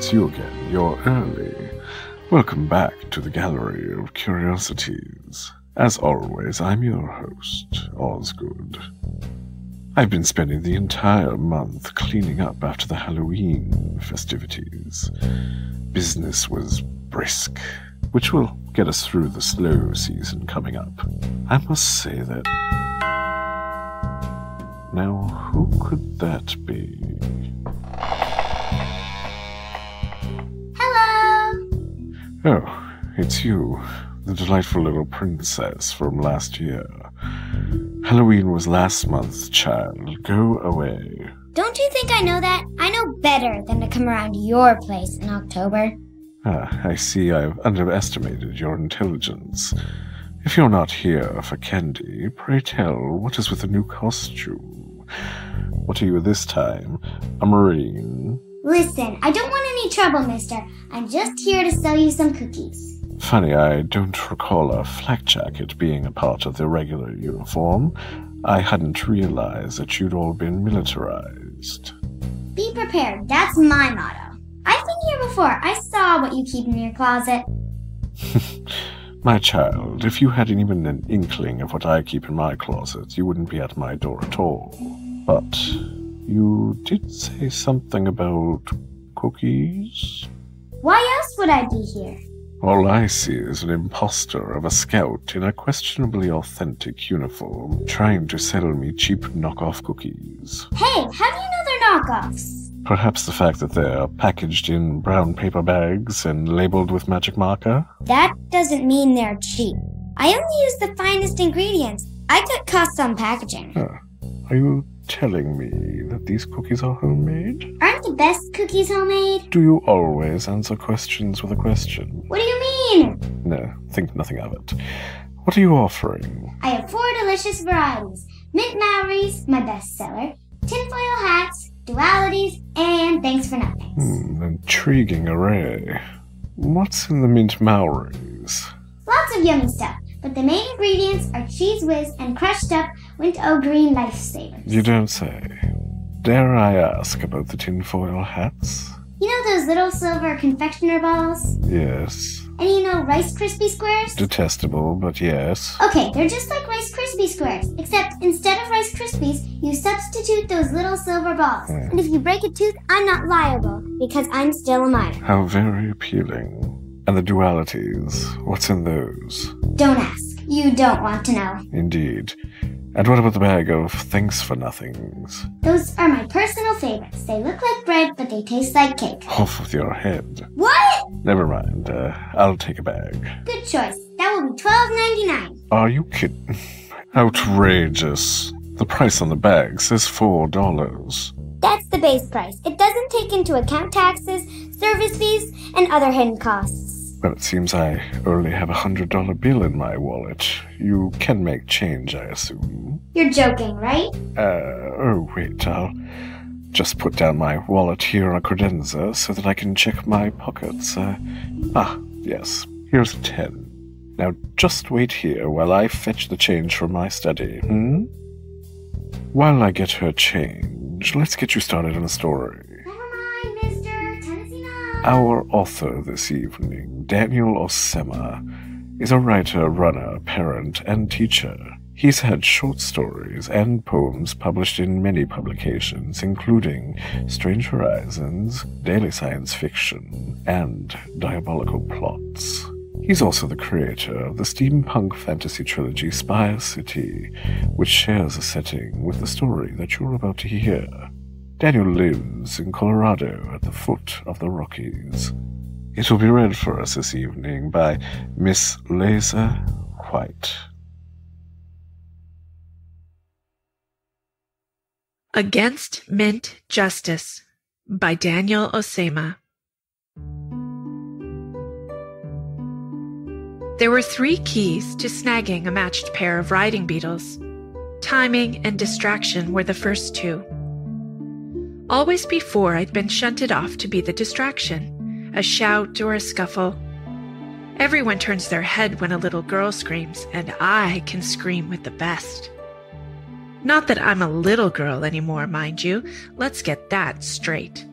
it's you again. You're early. Welcome back to the Gallery of Curiosities. As always, I'm your host, Osgoode. I've been spending the entire month cleaning up after the Halloween festivities. Business was brisk, which will get us through the slow season coming up. I must say that... Now, who could that be? Hello! Oh, it's you, the delightful little princess from last year. Halloween was last month, child. Go away. Don't you think I know that? I know better than to come around your place in October. I see I've underestimated your intelligence. If you're not here for candy, pray tell, what is with the new costume? What are you this time? A Marine? Listen, I don't want any trouble, mister. I'm just here to sell you some cookies. Funny, I don't recall a flak jacket being a part of the regular uniform. I hadn't realized that you'd all been militarized. Be prepared, that's my motto. I've been here before. I saw what you keep in your closet. My child, if you had even an inkling of what I keep in my closet, you wouldn't be at my door at all. But you did say something about cookies? Why else would I be here? All I see is an imposter of a scout in a questionably authentic uniform trying to sell me cheap knockoff cookies. Hey, how do you know they're knockoffs? Perhaps the fact that they're packaged in brown paper bags and labeled with magic marker? That doesn't mean they're cheap. I only use the finest ingredients. I cut costs on packaging. Are you telling me that these cookies are homemade? Aren't the best cookies homemade? Do you always answer questions with a question? What do you mean? No, think nothing of it. What are you offering? I have 4 delicious varieties. Mint Maoris, my bestseller, tinfoil hats, dualities, and thanks for nothings. Intriguing array. What's in the mint Maoris? Lots of yummy stuff, but the main ingredients are cheese whiz and crushed up Winto green lifesavers. You don't say. Dare I ask about the tinfoil hats? You know those little silver confectioner balls? Yes. And you know Rice Krispie squares? Detestable, but yes. Okay, they're just like Rice Krispie squares, except instead of Rice Krispies, you substitute those little silver balls. And if you break a tooth, I'm not liable, because I'm still a minor. How very appealing. And the dualities, what's in those? Don't ask. You don't want to know. Indeed. And what about the bag of thanks-for-nothings? Those are my personal favorites. They look like bread, but they taste like cake. Off with your head. What? Never mind. I'll take a bag. Good choice. That will be $12.99. Are you kidding? Outrageous. The price on the bag says $4. That's the base price. It doesn't take into account taxes, service fees, and other hidden costs. Well, it seems I only have a $100 bill in my wallet. You can make change, I assume. You're joking, right? Oh, wait, I'll just put down my wallet here on credenza so that I can check my pockets. Yes, here's 10. Now just wait here while I fetch the change from my study, While I get her change, let's get you started on the story. Never mind, mister. Tennessee Knob. Our author this evening, Daniel Ausema, is a writer, runner, parent, and teacher. He's had short stories and poems published in many publications, including Strange Horizons, Daily Science Fiction, and Diabolical Plots. He's also the creator of the steampunk-fantasy trilogy Spire City, which shares a setting with the story that you're about to hear. Daniel lives in Colorado at the foot of the Rockies. It will be read for us this evening by Miss Lesa Whyte. Against Mint Justice by Daniel Ausema. There were 3 keys to snagging a matched pair of riding beetles. Timing and distraction were the first 2. Always before, I'd been shunted off to be the distraction, a shout or a scuffle. Everyone turns their head when a little girl screams, and I can scream with the best. Not that I'm a little girl anymore, mind you. Let's get that straight.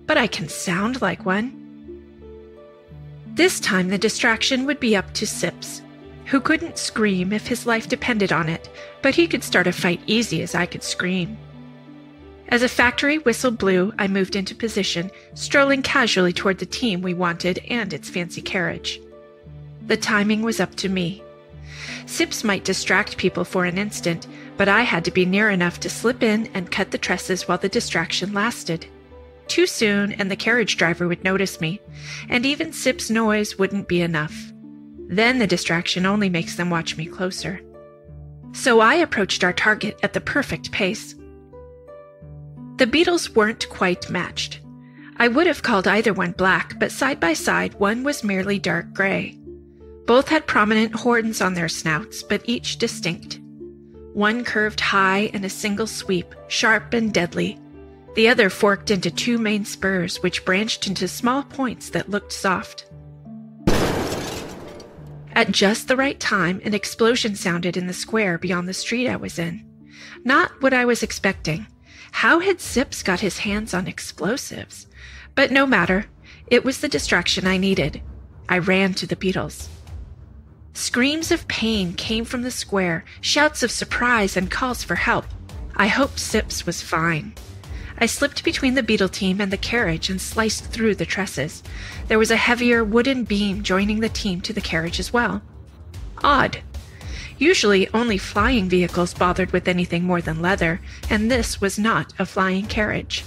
But I can sound like one. This time the distraction would be up to Sips, who couldn't scream if his life depended on it, but he could start a fight easy as I could scream. As a factory whistle blew, I moved into position, strolling casually toward the team we wanted and its fancy carriage. The timing was up to me. Sips might distract people for an instant, but I had to be near enough to slip in and cut the tresses while the distraction lasted. Too soon, and the carriage driver would notice me, and even Sips' noise wouldn't be enough. Then the distraction only makes them watch me closer. So I approached our target at the perfect pace. The beetles weren't quite matched. I would have called either one black, but side by side one was merely dark gray. Both had prominent horns on their snouts, but each distinct. One curved high in a single sweep, sharp and deadly. The other forked into two main spurs, which branched into small points that looked soft. At just the right time, an explosion sounded in the square beyond the street I was in. Not what I was expecting. How had Sips got his hands on explosives? But no matter. It was the distraction I needed. I ran to the beetles. Screams of pain came from the square, shouts of surprise and calls for help. I hoped Sips was fine. I slipped between the beetle team and the carriage and sliced through the tresses. There was a heavier wooden beam joining the team to the carriage as well. Odd. Usually only flying vehicles bothered with anything more than leather, and this was not a flying carriage.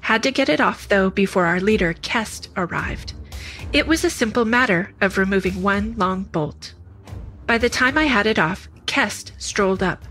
Had to get it off, though, before our leader, Kest, arrived. It was a simple matter of removing one long bolt. By the time I had it off, Kest strolled up.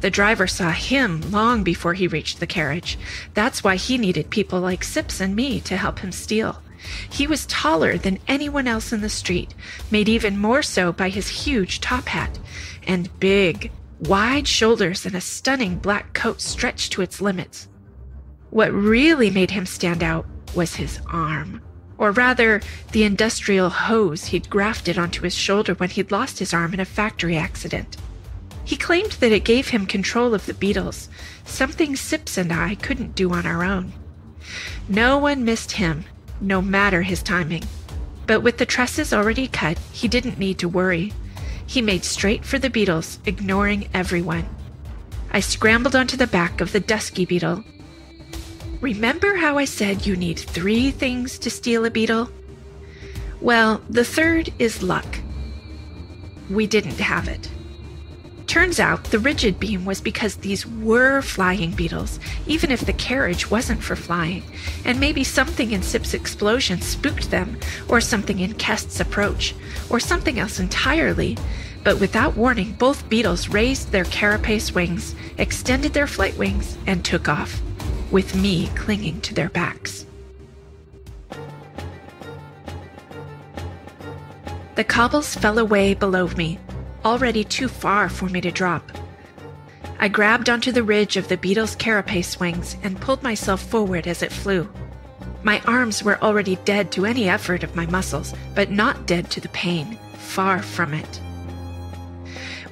The driver saw him long before he reached the carriage. That's why he needed people like Sips and me to help him steal. He was taller than anyone else in the street, made even more so by his huge top hat, and big, wide shoulders and a stunning black coat stretched to its limits. What really made him stand out was his arm, or rather, the industrial hose he'd grafted onto his shoulder when he'd lost his arm in a factory accident. He claimed that it gave him control of the beetles, something Sips and I couldn't do on our own. No one missed him, no matter his timing. But with the tresses already cut, he didn't need to worry. He made straight for the beetles, ignoring everyone. I scrambled onto the back of the dusky beetle. Remember how I said you need 3 things to steal a beetle? Well, the third is luck. We didn't have it. Turns out the rigid beam was because these were flying beetles, even if the carriage wasn't for flying, and maybe something in Sip's explosion spooked them, or something in Kest's approach, or something else entirely. But without warning, both beetles raised their carapace wings, extended their flight wings, and took off, with me clinging to their backs. The cobbles fell away below me, already too far for me to drop. I grabbed onto the ridge of the beetle's carapace wings and pulled myself forward as it flew. My arms were already dead to any effort of my muscles, but not dead to the pain. Far from it.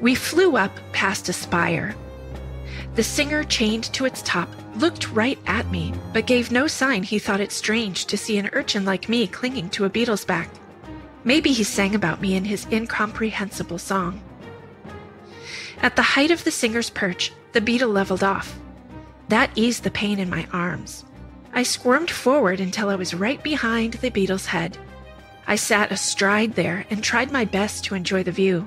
We flew up past a spire. The singer, chained to its top, looked right at me, but gave no sign he thought it strange to see an urchin like me clinging to a beetle's back. Maybe he sang about me in his incomprehensible song. At the height of the singer's perch, the beetle leveled off. That eased the pain in my arms. I squirmed forward until I was right behind the beetle's head. I sat astride there and tried my best to enjoy the view.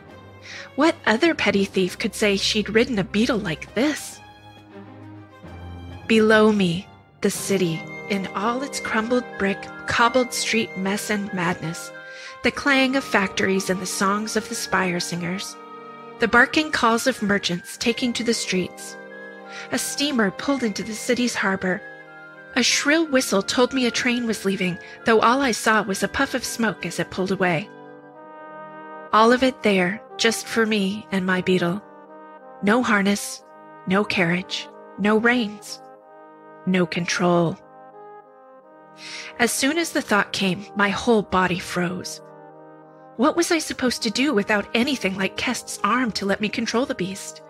What other petty thief could say she'd ridden a beetle like this? Below me, the city, in all its crumbled brick, cobbled street mess and madness. The clang of factories and the songs of the spire singers. The barking calls of merchants taking to the streets. A steamer pulled into the city's harbor. A shrill whistle told me a train was leaving, though all I saw was a puff of smoke as it pulled away. All of it there, just for me and my beetle. No harness, no carriage, no reins, no control. As soon as the thought came, my whole body froze. What was I supposed to do without anything like Kest's arm to let me control the beast?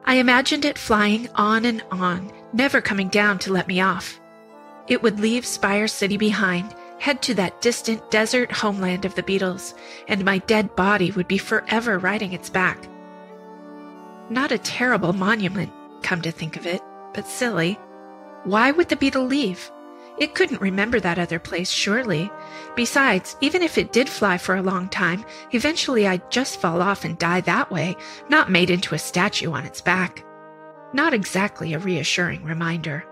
I imagined it flying on and on, never coming down to let me off. It would leave Spire City behind, head to that distant desert homeland of the beetles, and my dead body would be forever riding its back. Not a terrible monument, come to think of it, but silly. Why would the beetle leave? It couldn't remember that other place, surely. Besides, even if it did fly for a long time, eventually I'd just fall off and die that way, not made into a statue on its back. Not exactly a reassuring reminder.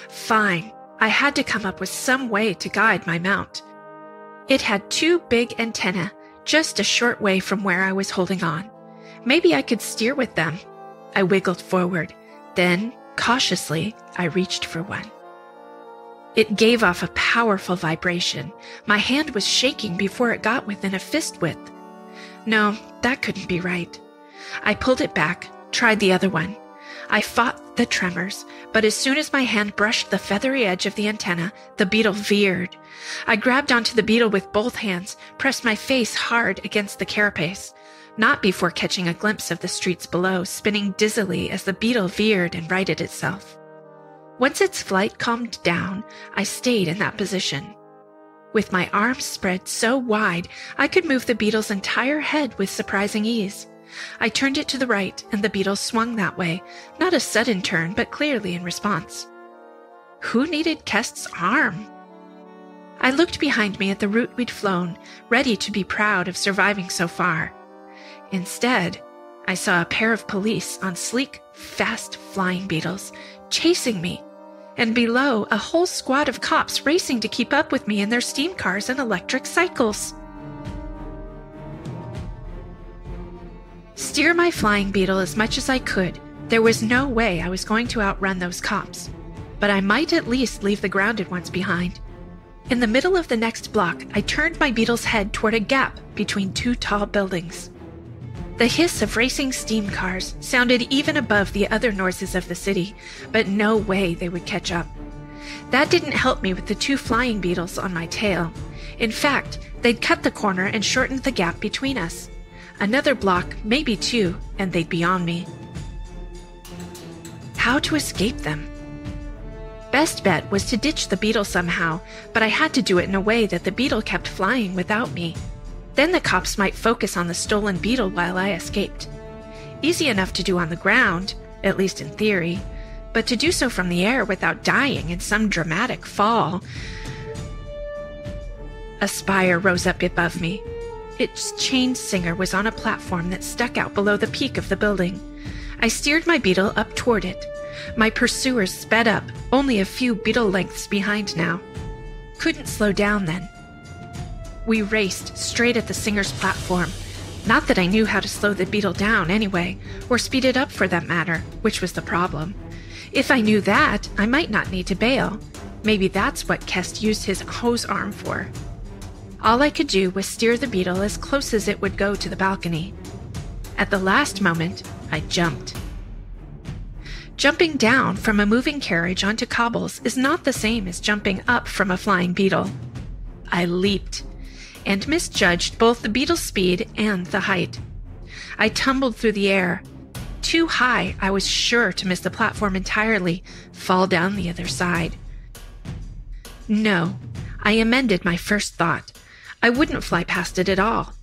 Fine, I had to come up with some way to guide my mount. It had 2 big antennae, just a short way from where I was holding on. Maybe I could steer with them. I wiggled forward. Then, cautiously, I reached for one. It gave off a powerful vibration. My hand was shaking before it got within a fist width. No, that couldn't be right. I pulled it back, tried the other one. I fought the tremors, but as soon as my hand brushed the feathery edge of the antenna, the beetle veered. I grabbed onto the beetle with both hands, pressed my face hard against the carapace. Not before catching a glimpse of the streets below, spinning dizzily as the beetle veered and righted itself. Once its flight calmed down, I stayed in that position. With my arms spread so wide, I could move the beetle's entire head with surprising ease. I turned it to the right, and the beetle swung that way, not a sudden turn, but clearly in response. Who needed Kest's arm? I looked behind me at the route we'd flown, ready to be proud of surviving so far. Instead, I saw a pair of police on sleek, fast flying beetles, chasing me, and below a whole squad of cops racing to keep up with me in their steam cars and electric cycles. Steer my flying beetle as much as I could, there was no way I was going to outrun those cops, but I might at least leave the grounded ones behind. In the middle of the next block, I turned my beetle's head toward a gap between 2 tall buildings. The hiss of racing steam cars sounded even above the other noises of the city, but no way they would catch up. That didn't help me with the 2 flying beetles on my tail. In fact, they'd cut the corner and shortened the gap between us. Another block, maybe 2, and they'd be on me. How to escape them? Best bet was to ditch the beetle somehow, but I had to do it in a way that the beetle kept flying without me. Then the cops might focus on the stolen beetle while I escaped. Easy enough to do on the ground, at least in theory, but to do so from the air without dying in some dramatic fall. A spire rose up above me. Its chained singer was on a platform that stuck out below the peak of the building. I steered my beetle up toward it. My pursuers sped up, only a few beetle lengths behind now. Couldn't slow down then. We raced straight at the singer's platform. Not that I knew how to slow the beetle down anyway, or speed it up for that matter, which was the problem. If I knew that, I might not need to bail. Maybe that's what Kest used his hose arm for. All I could do was steer the beetle as close as it would go to the balcony. At the last moment, I jumped. Jumping down from a moving carriage onto cobbles is not the same as jumping up from a flying beetle. I leaped, and misjudged both the beetle's speed and the height. I tumbled through the air. Too high, I was sure to miss the platform entirely, fall down the other side. No, I amended my first thought. I wouldn't fly past it at all.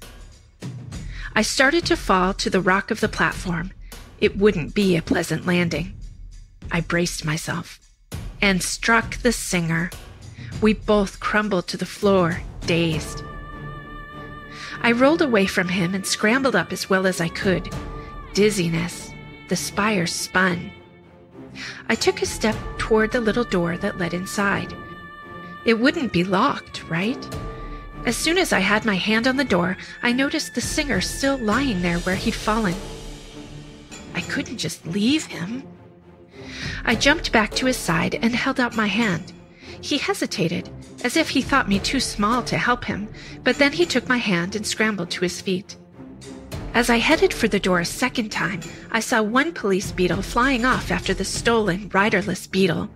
I started to fall to the rock of the platform. It wouldn't be a pleasant landing. I braced myself and struck the singer. We both crumbled to the floor, dazed. I rolled away from him and scrambled up as well as I could. Dizziness. The spire spun. I took a step toward the little door that led inside. It wouldn't be locked, right? As soon as I had my hand on the door, I noticed the singer still lying there where he'd fallen. I couldn't just leave him. I jumped back to his side and held out my hand. He hesitated, as if he thought me too small to help him, but then he took my hand and scrambled to his feet. As I headed for the door a second time, I saw one police beetle flying off after the stolen, riderless beetle.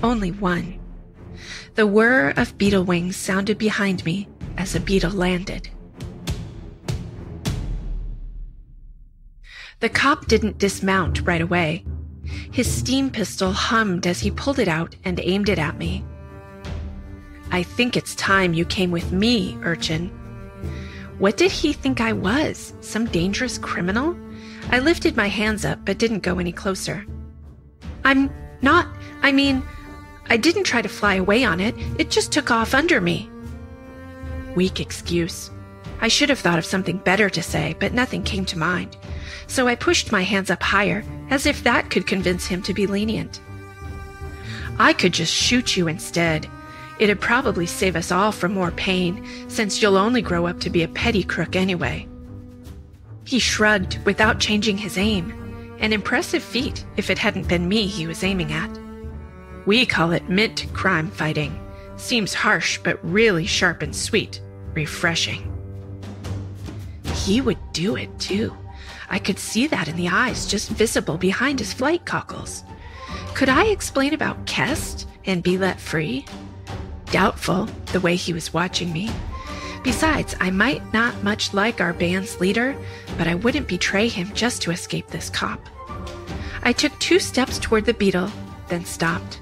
Only one. The whir of beetle wings sounded behind me as a beetle landed. The cop didn't dismount right away. His steam pistol hummed as he pulled it out and aimed it at me. I think it's time you came with me, urchin. What did he think I was? Some dangerous criminal? I lifted my hands up, but didn't go any closer. I didn't try to fly away on it. It just took off under me. Weak excuse. I should have thought of something better to say, but nothing came to mind. So I pushed my hands up higher, as if that could convince him to be lenient. I could just shoot you instead. It'd probably save us all from more pain, since you'll only grow up to be a petty crook anyway. He shrugged without changing his aim. An impressive feat if it hadn't been me he was aiming at. We call it mint crime fighting. Seems harsh, but really sharp and sweet. Refreshing. He would do it, too. I could see that in the eyes just visible behind his flight cockles. Could I explain about Kest and be let free? Doubtful, the way he was watching me. Besides, I might not much like our band's leader, but I wouldn't betray him just to escape this cop. I took 2 steps toward the beetle, then stopped.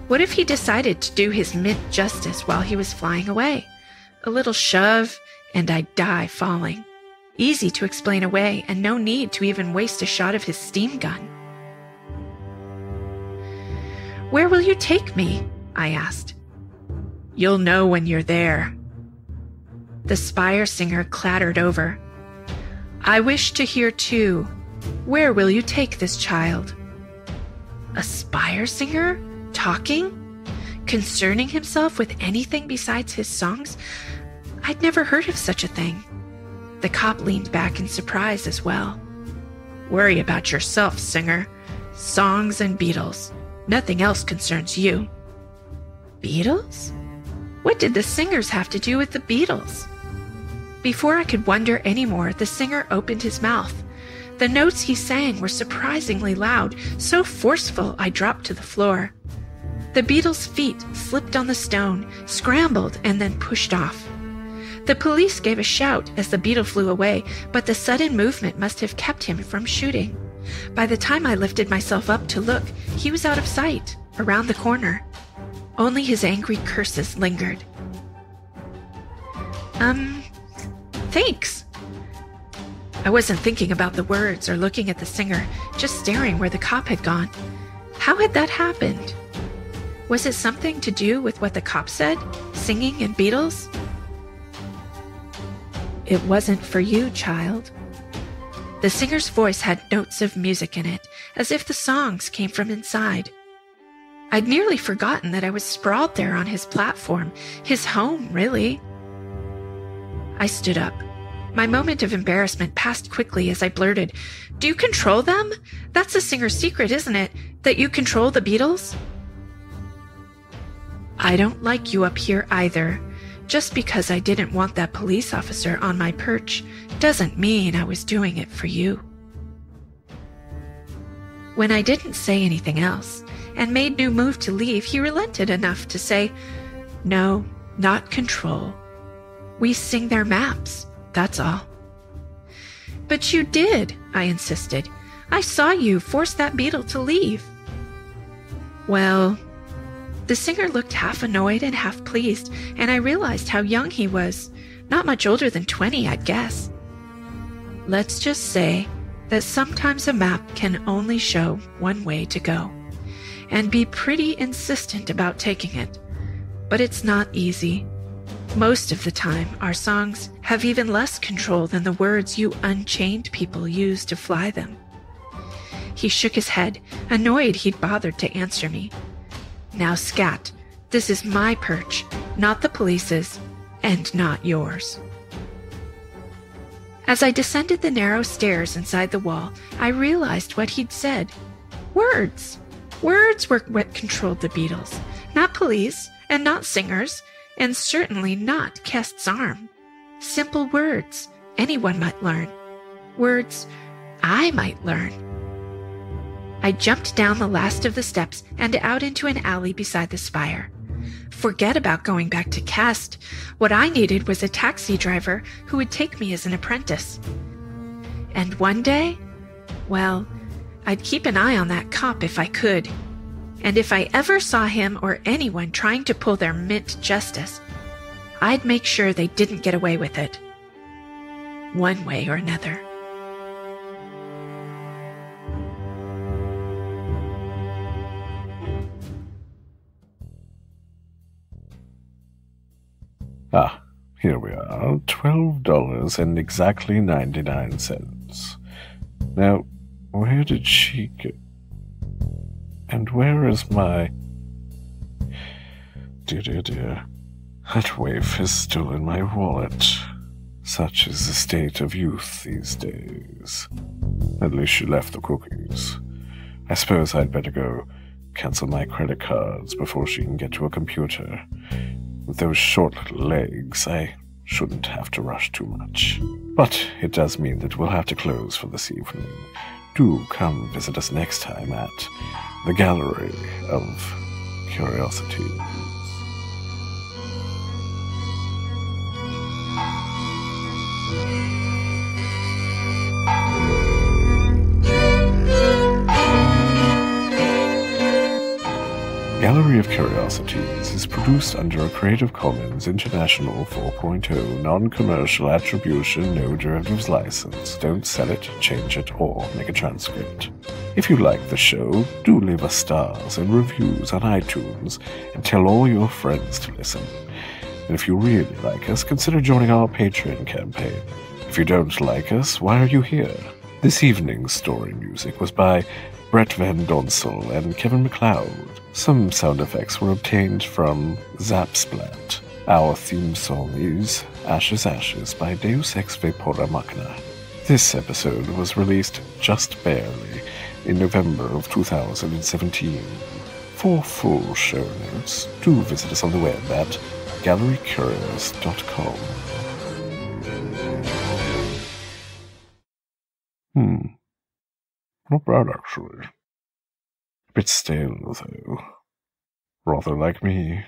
What if he decided to do his mint justice while he was flying away? A little shove, and I'd die falling. Easy to explain away, and no need to even waste a shot of his steam gun. Where will you take me? I asked. You'll know when you're there. The spire singer clattered over. I wish to hear too. Where will you take this child? A spire singer? Talking? Concerning himself with anything besides his songs? I'd never heard of such a thing. The cop leaned back in surprise as well. Worry about yourself, singer. Songs and Beatles. Nothing else concerns you. Beatles? What did the singers have to do with the Beatles? Before I could wonder any more, the singer opened his mouth. The notes he sang were surprisingly loud, so forceful I dropped to the floor. The Beatles' feet slipped on the stone, scrambled, and then pushed off. The police gave a shout as the beetle flew away, but the sudden movement must have kept him from shooting. By the time I lifted myself up to look, he was out of sight, around the corner. Only his angry curses lingered. Thanks. I wasn't thinking about the words or looking at the singer, just staring where the cop had gone. How had that happened? Was it something to do with what the cop said? Singing and Beatles? It wasn't for you, child. The singer's voice had notes of music in it, as if the songs came from inside. I'd nearly forgotten that I was sprawled there on his platform, his home, really. I stood up. My moment of embarrassment passed quickly as I blurted, Do you control them? That's the singer's secret, isn't it? That you control the Beatles? I don't like you up here either. Just because I didn't want that police officer on my perch doesn't mean I was doing it for you. When I didn't say anything else and made no move to leave, he relented enough to say, No, not control. We sing their maps, that's all. But you did, I insisted. I saw you force that beetle to leave. Well, the singer looked half annoyed and half pleased, and I realized how young he was. Not much older than 20, I'd guess. Let's just say that sometimes a map can only show one way to go, and be pretty insistent about taking it. But it's not easy. Most of the time, our songs have even less control than the words you unchained people use to fly them. He shook his head, annoyed he'd bothered to answer me. Now, scat, this is my perch, not the police's, and not yours. As I descended the narrow stairs inside the wall, I realized what he'd said. Words. Words were what controlled the Beatles, not police, and not singers, and certainly not Kest's arm. Simple words anyone might learn. Words I might learn. I jumped down the last of the steps and out into an alley beside the spire. Forget about going back to Kest. What I needed was a taxi driver who would take me as an apprentice. And one day, well, I'd keep an eye on that cop if I could. And if I ever saw him or anyone trying to pull their mint justice, I'd make sure they didn't get away with it, one way or another. Ah, here we are, $12 and exactly 99 cents. Now, where did she go? And where is my... Dear. That waif is still in my wallet. Such is the state of youth these days. At least she left the cookies. I suppose I'd better go cancel my credit cards before she can get to a computer. With those short little legs, I shouldn't have to rush too much. But it does mean that we'll have to close for this evening. Do come visit us next time at the Gallery of Curiosities. Gallery of Curiosities is produced under a Creative Commons International 4.0 non-commercial attribution, no derivatives license. Don't sell it, change it, or make a transcript. If you like the show, do leave us stars and reviews on iTunes and tell all your friends to listen. And if you really like us, consider joining our Patreon campaign. If you don't like us, why are you here? This evening's story music was by Brett Van Donsel and Kevin MacLeod. Some sound effects were obtained from Zapsplat. Our theme song is Ashes Ashes by Deus Ex Vapora Machina. This episode was released just barely in November of 2017. For full show notes, do visit us on the web at gallerycurious.com. Not bad, actually. A bit stale, though. Rather like me.